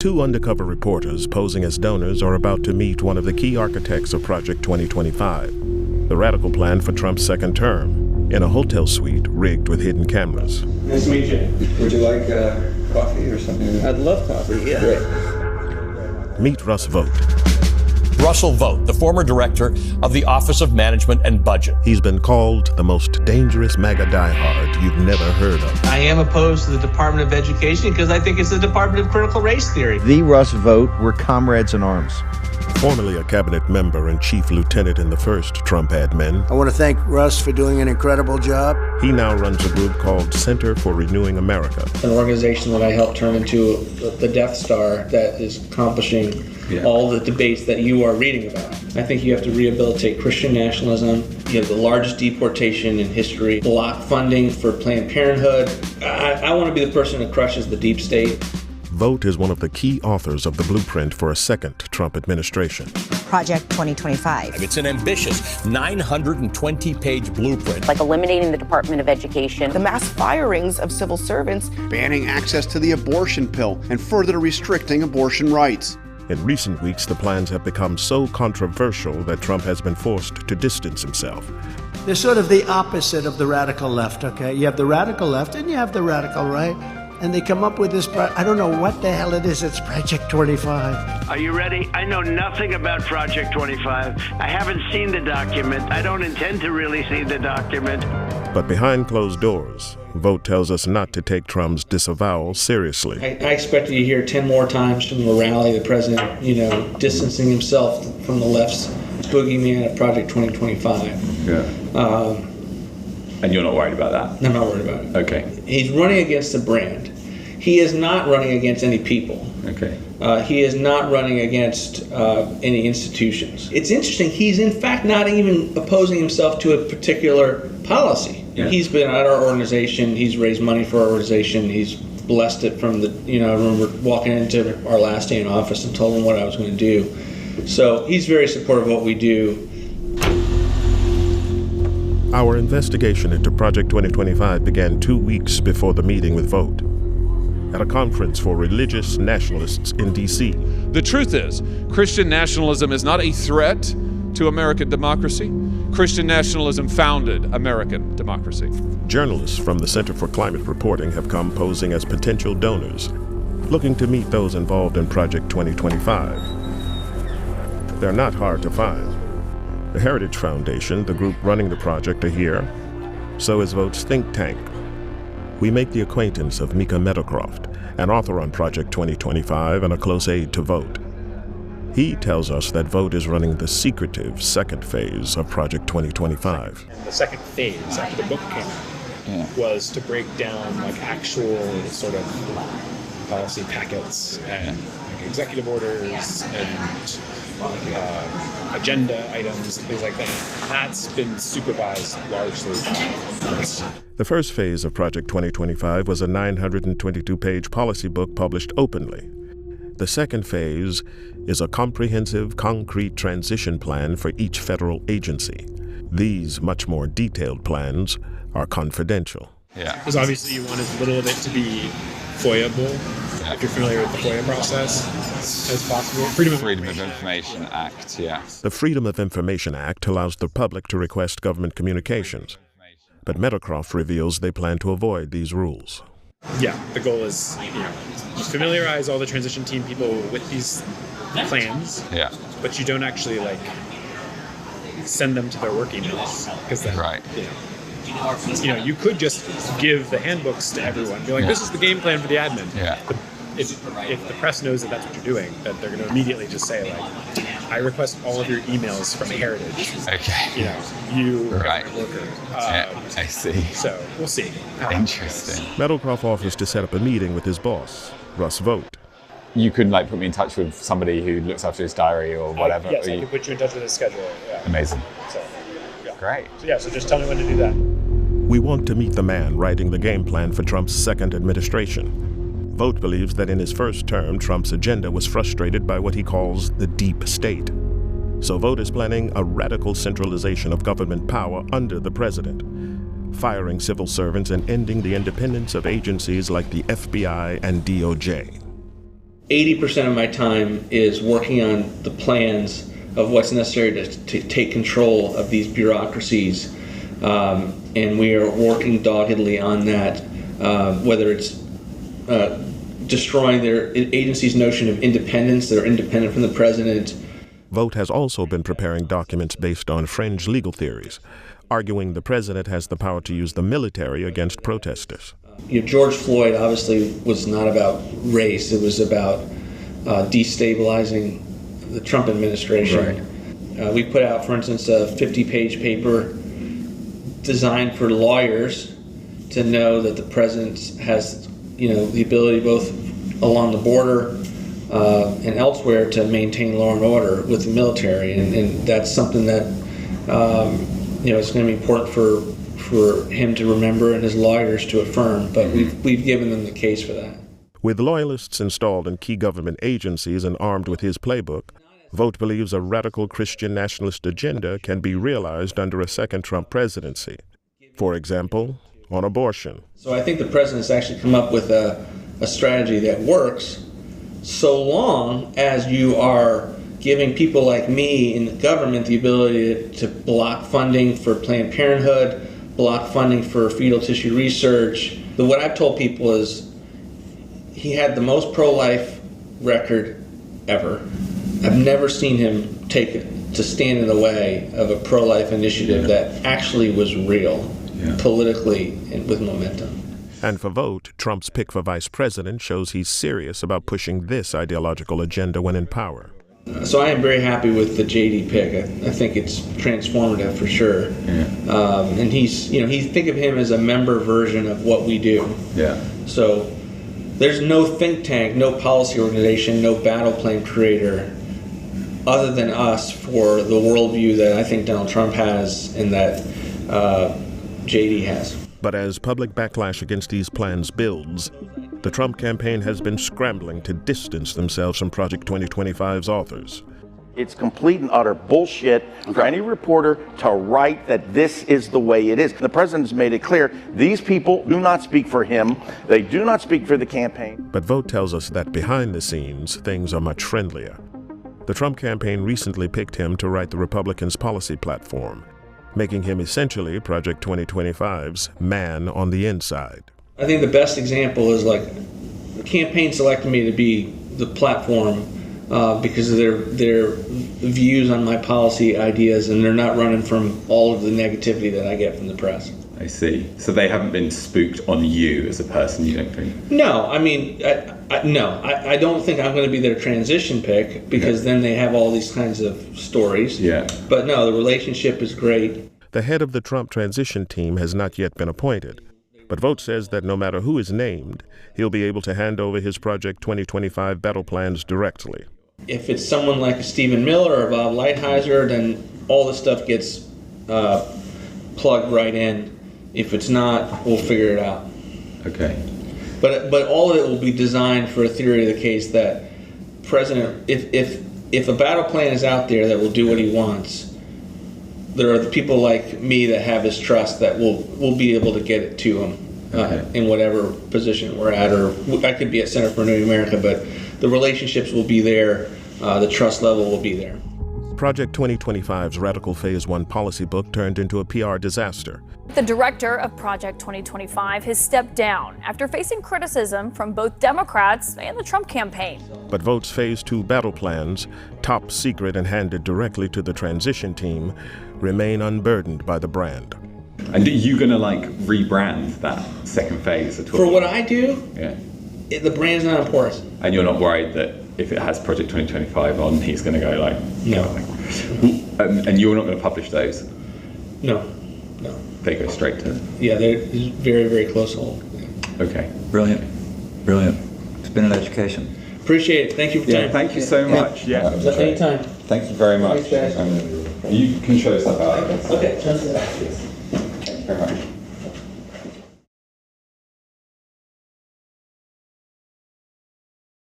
Two undercover reporters posing as donors are about to meet one of the key architects of Project 2025, the radical plan for Trump's second term, in a hotel suite rigged with hidden cameras. Nice to meet you. Would you like coffee or something? I'd love coffee, yeah. Great. Meet Russ Vogt. Russell Vogt, the former director of the Office of Management and Budget. He's been called the most dangerous MAGA diehard you've never heard of. I am opposed to the Department of Education because I think it's the Department of Critical Race Theory. The Russ Vogt were comrades in arms. Formerly a cabinet member and chief lieutenant in the first Trump admin, I want to thank Russ for doing an incredible job. he now runs a group called Center for Renewing America. An organization that I helped turn into the Death Star that is accomplishing all the debates that you are reading about. I think you have to rehabilitate Christian nationalism. You have the largest deportation in history, block funding for Planned Parenthood. I want to be the person that crushes the deep state. Vogt is one of the key authors of the blueprint for a second Trump administration. Project 2025. It's an ambitious 920-page blueprint. Like eliminating the Department of Education. The mass firings of civil servants. Banning access to the abortion pill and further restricting abortion rights. In recent weeks, the plans have become so controversial that Trump has been forced to distance himself. They're sort of the opposite of the radical left, okay? You have the radical left and you have the radical right. And they come up with this, I don't know what the hell it is, it's Project 25. Are you ready? I know nothing about Project 25. I haven't seen the document. I don't intend to really see the document. But behind closed doors, Vogt tells us not to take Trump's disavowal seriously. I expect you to hear 10 more times from the rally, the president, distancing himself from the left's boogeyman at Project 2025. Yeah. And you're not worried about that? I'm not worried about it. Okay. He's running against a brand. He is not running against any people. Okay. He is not running against any institutions. It's interesting, he's in fact not even opposing himself to a particular policy. Yeah. He's been at our organization, he's raised money for our organization, he's blessed it from the, I remember walking into our last day in office and told him what I was going to do. So he's very supportive of what we do. Our investigation into Project 2025 began 2 weeks before the meeting with Vogt at a conference for religious nationalists in D.C. The truth is, Christian nationalism is not a threat to American democracy. Christian nationalism founded American democracy. Journalists from the Center for Climate Reporting have come posing as potential donors, looking to meet those involved in Project 2025. They're not hard to find. The Heritage Foundation, the group running the project, are here. So is Vogt's think tank. We make the acquaintance of Mika Meadowcroft, an author on Project 2025 and a close aide to Vogt. He tells us that Vogt is running the secretive second phase of Project 2025. The second phase, after the book came out, was to break down actual sort of policy packets and executive orders and agenda items, things like that. That's been supervised largely by us. The first phase of Project 2025 was a 922-page policy book published openly. The second phase is a comprehensive, concrete transition plan for each federal agency. These much more detailed plans are confidential. Yeah. Because obviously you want as little of it to be FOIA-able, if you're familiar with the FOIA process, as possible. Freedom of Information Act, yeah. The Freedom of Information Act allows the public to request government communications, but Meadowcroft reveals they plan to avoid these rules. Yeah, the goal is, familiarize all the transition team people with these plans, but you don't actually, send them to their work emails, because then, right. You could just give the handbooks to everyone, be like, this is the game plan for the admin. Yeah. But if the press knows that that's what you're doing, that they're going to immediately just say, I request all of your emails from Heritage. Okay. You right. worker. I see. So we'll see. Interesting. Meadowcroft offers to set up a meeting with his boss, Russ Vogt. You couldn't put me in touch with somebody who looks after his diary or whatever? Yes, I can put you in touch with his schedule. Yeah. Amazing. So, yeah. Great. So just tell me when to do that. We want to meet the man writing the game plan for Trump's second administration. Vogt believes that in his first term, Trump's agenda was frustrated by what he calls the deep state. So Vogt is planning a radical centralization of government power under the president, firing civil servants and ending the independence of agencies like the FBI and DOJ. 80% of my time is working on the plans of what's necessary to take control of these bureaucracies. And we are working doggedly on that, whether it's destroying their agency's notion of independence. They're independent from the president. Vogt has also been preparing documents based on fringe legal theories, arguing the president has the power to use the military against protesters. George Floyd obviously was not about race. It was about destabilizing the Trump administration. Right. We put out, for instance, a 50-page paper designed for lawyers to know that the president has, the ability both along the border and elsewhere to maintain law and order with the military, and that's something that it's going to be important for him to remember and his lawyers to affirm. But we've given them the case for that. With loyalists installed in key government agencies and armed with his playbook, Vogt believes a radical Christian nationalist agenda can be realized under a second Trump presidency. For example, on abortion. So I think the president's actually come up with a strategy that works, so long as you are giving people like me in the government the ability to block funding for Planned Parenthood, block funding for fetal tissue research. What I've told people is he had the most pro-life record ever. I've never seen him take it to stand in the way of a pro-life initiative that actually was real, politically and with momentum. And for Vogt, Trump's pick for vice president shows he's serious about pushing this ideological agenda when in power. So I am very happy with the JD pick. I think it's transformative for sure. And think of him as a member version of what we do. So there's no think tank, no policy organization, no battle plan creator other than us for the worldview that I think Donald Trump has and that JD has. But as public backlash against these plans builds, the Trump campaign has been scrambling to distance themselves from Project 2025's authors. It's complete and utter bullshit for any reporter to write that this is the way it is. The president's made it clear these people do not speak for him. They do not speak for the campaign. But Vogt tells us that behind the scenes, things are much friendlier. The Trump campaign recently picked him to write the Republicans' policy platform, making him essentially Project 2025's man on the inside. I think the best example is like the campaign selected me to be the platform because of their views on my policy ideas, and they're not running from all of the negativity that I get from the press. I see. So they haven't been spooked on you as a person, you don't think? No, I mean, I don't think I'm going to be their transition pick because then they have all these kinds of stories. But no, the relationship is great. The head of the Trump transition team has not yet been appointed. But Vogt says that no matter who is named, he'll be able to hand over his Project 2025 battle plans directly. If it's someone like Stephen Miller or Bob Lighthizer, then all the stuff gets plugged right in. If it's not, we'll figure it out. Okay. But all of it will be designed for a theory of the case that President, if a battle plan is out there that will do what he wants, there are the people like me that have his trust that will be able to get it to him in whatever position we're at, or I could be at Center for New America, but the relationships will be there, the trust level will be there. Project 2025's Radical Phase 1 policy book turned into a PR disaster. The director of Project 2025 has stepped down after facing criticism from both Democrats and the Trump campaign. But Vogt's Phase 2 battle plans, top secret and handed directly to the transition team, remain unburdened by the brand. And are you going to rebrand that second phase at all? For what I do, the brand's not important. And you're not worried that if it has Project 2025 on, he's going to go no. And you're not going to publish those? No. They go straight to... Yeah, they're very, very close hold. Okay. Brilliant. It's been an education. Appreciate it. Thank you for your time. Thank you so much. Anytime. Thank you very much. Thanks, guys. You can show us that out. Okay. Thank you very much.